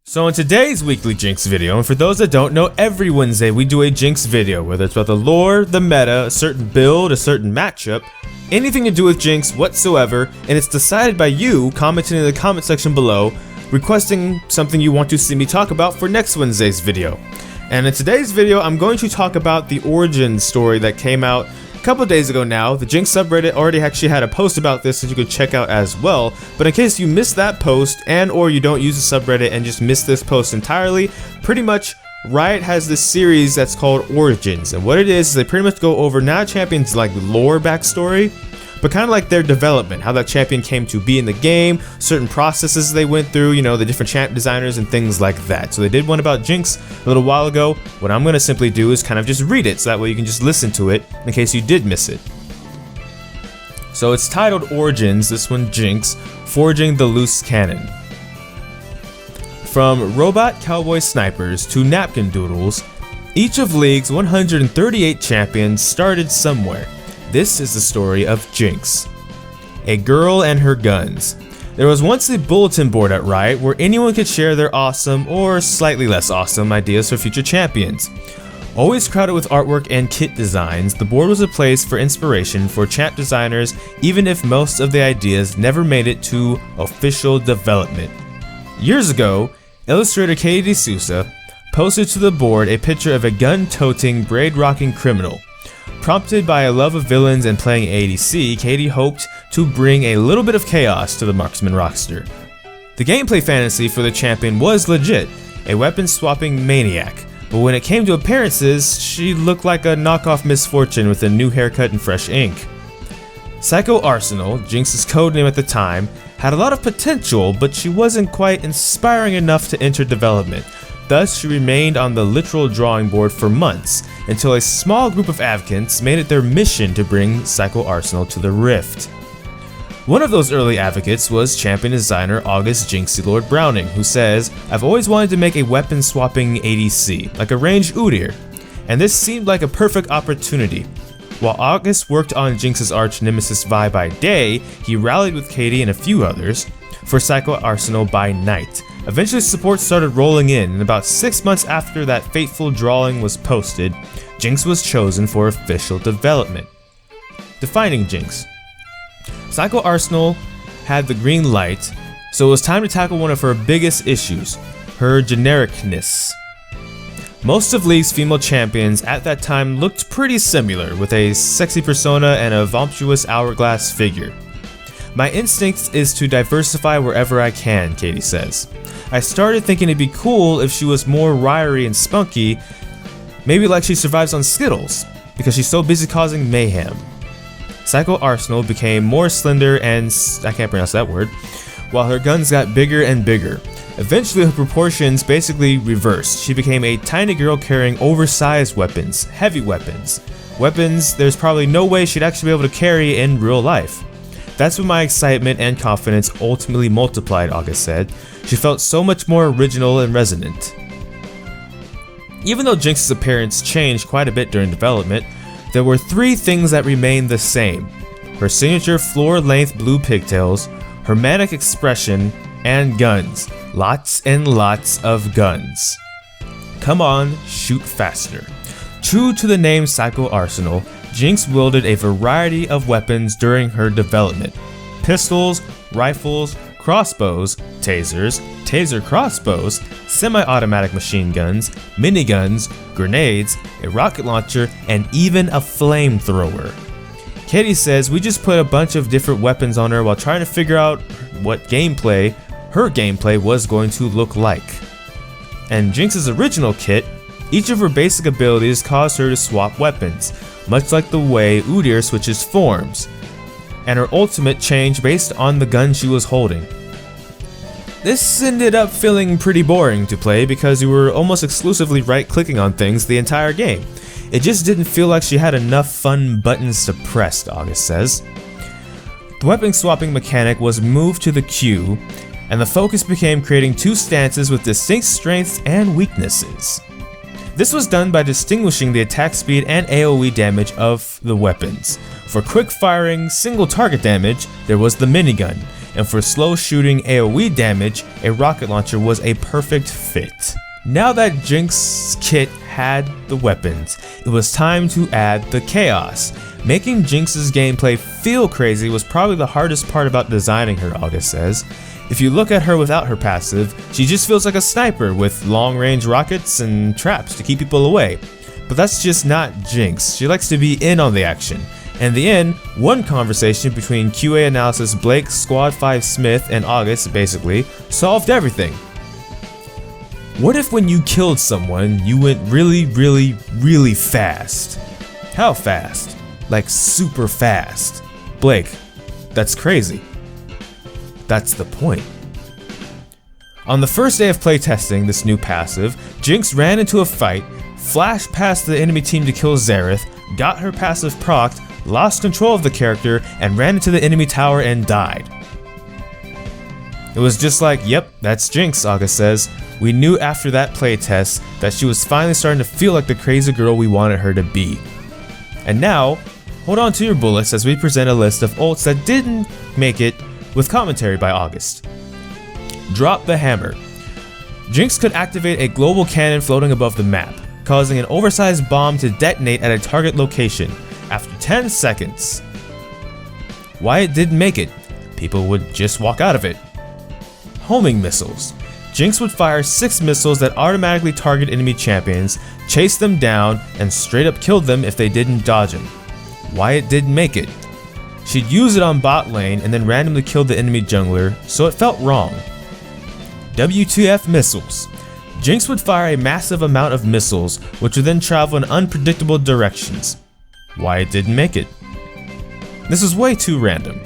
So in today's weekly Jinx video, and for those that don't know, every Wednesday we do a Jinx video, whether it's about the lore, the meta, a certain build, a certain matchup, anything to do with Jinx whatsoever, and it's decided by you commenting in the comment section below, requesting something you want to see me talk about for next Wednesday's video. And in today's video, I'm going to talk about the origin story that came out a couple days ago now. The Jinx subreddit already actually had a post about this that you could check out as well, but in case you missed that post and or you don't use the subreddit and just missed this post entirely, pretty much Riot has this series that's called Origins, and what it is they pretty much go over not a champion's like lore backstory, but kind of like their development, how that champion came to be in the game, certain processes they went through, you know, the different champ designers and things like that. So they did one about Jinx a little while ago. What I'm going to simply do is kind of just read it, so that way you can just listen to it in case you did miss it. So it's titled Origins, this one Jinx, Forging the Loose Cannon. From robot cowboy snipers to napkin doodles, each of League's 138 champions started somewhere. This is the story of Jinx, a girl and her guns. There was once a bulletin board at Riot where anyone could share their awesome or slightly less awesome ideas for future champions. Always crowded with artwork and kit designs, the board was a place for inspiration for champ designers, even if most of the ideas never made it to official development. Years ago, illustrator Katie D'Souza posted to the board a picture of a gun-toting, braid-rocking criminal. Prompted by a love of villains and playing ADC, Katie hoped to bring a little bit of chaos to the marksman roster. The gameplay fantasy for the champion was legit, a weapon-swapping maniac, but when it came to appearances, she looked like a knockoff Miss Fortune with a new haircut and fresh ink. Psycho Arsenal, Jinx's codename at the time, had a lot of potential, but she wasn't quite inspiring enough to enter development. Thus, she remained on the literal drawing board for months, until a small group of advocates made it their mission to bring Psycho Arsenal to the Rift. One of those early advocates was champion designer August Jinxie Lord Browning, who says, "I've always wanted to make a weapon-swapping ADC, like a ranged Udyr, and this seemed like a perfect opportunity." While August worked on Jinx's arch nemesis Vi by day, he rallied with Katie and a few others for Psycho Arsenal by night. Eventually support started rolling in, and about 6 months after that fateful drawing was posted, Jinx was chosen for official development. Defining Jinx. Psycho Arsenal had the green light, so it was time to tackle one of her biggest issues, her genericness. Most of League's female champions at that time looked pretty similar, with a sexy persona and a voluptuous hourglass figure. "My instinct is to diversify wherever I can," Katie says. "I started thinking it'd be cool if she was more wiry and spunky, maybe like she survives on Skittles, because she's so busy causing mayhem." Psycho Arsenal became more slender and, I can't pronounce that word, while her guns got bigger and bigger. Eventually her proportions basically reversed. She became a tiny girl carrying oversized weapons, heavy weapons. Weapons there's probably no way she'd actually be able to carry in real life. "That's when my excitement and confidence ultimately multiplied," August said. "She felt so much more original and resonant." Even though Jinx's appearance changed quite a bit during development, there were 3 things that remained the same: her signature floor-length blue pigtails, her manic expression, and guns. Lots and lots of guns. Come on, shoot faster. True to the name Psycho Arsenal, Jinx wielded a variety of weapons during her development. Pistols, rifles, crossbows, tasers, taser crossbows, semi-automatic machine guns, miniguns, grenades, a rocket launcher, and even a flamethrower. Katie says, "We just put a bunch of different weapons on her while trying to figure out what her gameplay was going to look like." And Jinx's original kit, each of her basic abilities caused her to swap weapons, much like the way Udyr switches forms, and her ultimate changed based on the gun she was holding. This ended up feeling pretty boring to play because you were almost exclusively right-clicking on things the entire game. It just didn't feel like she had enough fun buttons to press, August says. The weapon swapping mechanic was moved to the queue, and the focus became creating 2 stances with distinct strengths and weaknesses. This was done by distinguishing the attack speed and AoE damage of the weapons. For quick firing, single target damage, there was the minigun. and for slow shooting AoE damage, a rocket launcher was a perfect fit. Now that Jinx's kit had the weapons, it was time to add the chaos. Making Jinx's gameplay feel crazy was probably the hardest part about designing her, August says. If you look at her without her passive, she just feels like a sniper with long-range rockets and traps to keep people away. But that's just not Jinx. She likes to be in on the action. And in the end, one conversation between QA analysis Blake, Squad 5 Smith, and August basically solved everything. What if when you killed someone, you went really fast? How fast? Like super fast. Blake, that's crazy. That's the point. On the first day of playtesting this new passive, Jinx ran into a fight, flashed past the enemy team to kill Xerath, got her passive procced, lost control of the character, and ran into the enemy tower and died. It was just like, yep, that's Jinx, August says. We knew after that playtest that she was finally starting to feel like the crazy girl we wanted her to be. And now, hold on to your bullets as we present a list of ults that didn't make it, with commentary by August. Drop the hammer. Jinx could activate a global cannon floating above the map, causing an oversized bomb to detonate at a target location after 10 seconds. Why it didn't make it? People would just walk out of it. Homing missiles. Jinx would fire 6 missiles that automatically target enemy champions, chase them down, and straight up kill them if they didn't dodge them. Why it didn't make it? She'd use it on bot lane and then randomly kill the enemy jungler, so it felt wrong. W2f Missiles. Jinx would fire a massive amount of missiles, which would then travel in unpredictable directions. Why it didn't make it? This was way too random.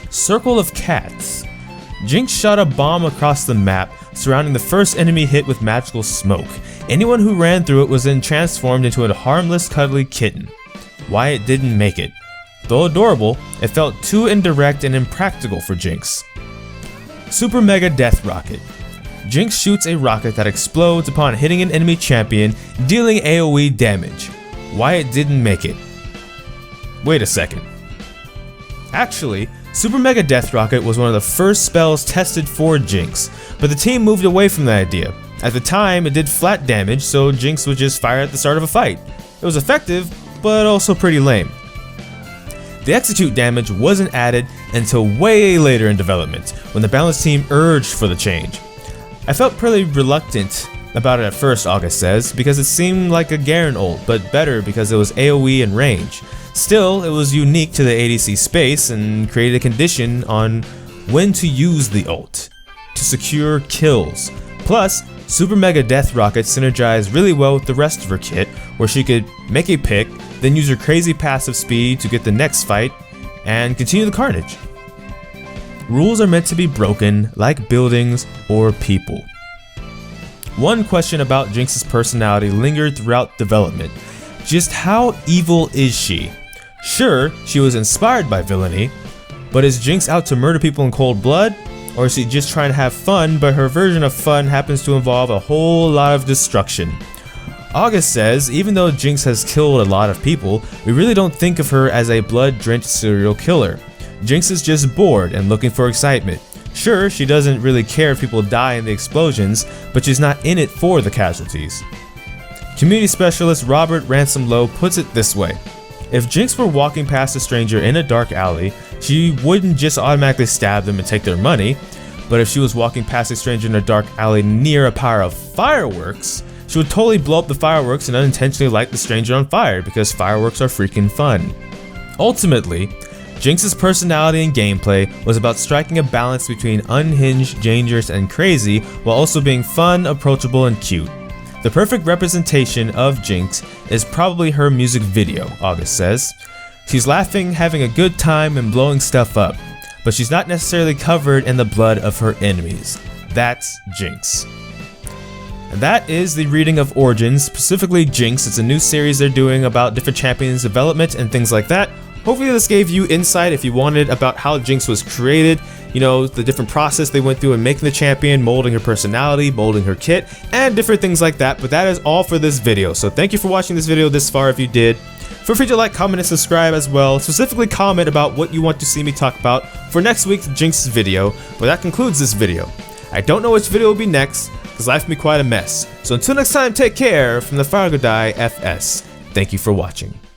Circle of Cats. Jinx shot a bomb across the map, surrounding the first enemy hit with magical smoke. Anyone who ran through it was then transformed into a harmless, cuddly kitten. Why it didn't make it? Though adorable, it felt too indirect and impractical for Jinx. Super Mega Death Rocket. Jinx shoots a rocket that explodes upon hitting an enemy champion, dealing AoE damage. Why it didn't make it? Wait a second. Actually, Super Mega Death Rocket was one of the first spells tested for Jinx, but the team moved away from the idea. At the time, it did flat damage, so Jinx would just fire at the start of a fight. It was effective, but also pretty lame. The execute damage wasn't added until way later in development, when the balance team urged for the change. I felt pretty reluctant about it at first, August says, because it seemed like a Garen ult, but better because it was AoE and range. Still, it was unique to the ADC space and created a condition on when to use the ult to secure kills. Plus, Super Mega Death Rocket synergized really well with the rest of her kit, where she could make a pick, then use her crazy passive speed to get the next fight, and continue the carnage. Rules are meant to be broken, like buildings or people. One question about Jinx's personality lingered throughout development. Just how evil is she? Sure, she was inspired by villainy, but is Jinx out to murder people in cold blood? Or is she just trying to have fun, but her version of fun happens to involve a whole lot of destruction? August says, even though Jinx has killed a lot of people, we really don't think of her as a blood-drenched serial killer. Jinx is just bored and looking for excitement. Sure, she doesn't really care if people die in the explosions, but she's not in it for the casualties. Community specialist Robert Ransom Lowe puts it this way. If Jinx were walking past a stranger in a dark alley, she wouldn't just automatically stab them and take their money, but if she was walking past a stranger in a dark alley near a pyre of fireworks, she would totally blow up the fireworks and unintentionally light the stranger on fire because fireworks are freaking fun. Ultimately, Jinx's personality and gameplay was about striking a balance between unhinged, dangerous, and crazy while also being fun, approachable, and cute. The perfect representation of Jinx is probably her music video, August says. She's laughing, having a good time, and blowing stuff up, but she's not necessarily covered in the blood of her enemies. That's Jinx. And that is the reading of Origins, specifically Jinx. It's a new series they're doing about different champions' development and things like that. Hopefully this gave you insight if you wanted about how Jinx was created, you know, the different process they went through in making the champion, molding her personality, molding her kit, and different things like that. But that is all for this video. So thank you for watching this video this far if you did. Feel free to like, comment, and subscribe as well. Specifically comment about what you want to see me talk about for next week's Jinx video, but that concludes this video. I don't know which video will be next, because life can be quite a mess. So until next time, take care from the Fargodai FS. Thank you for watching.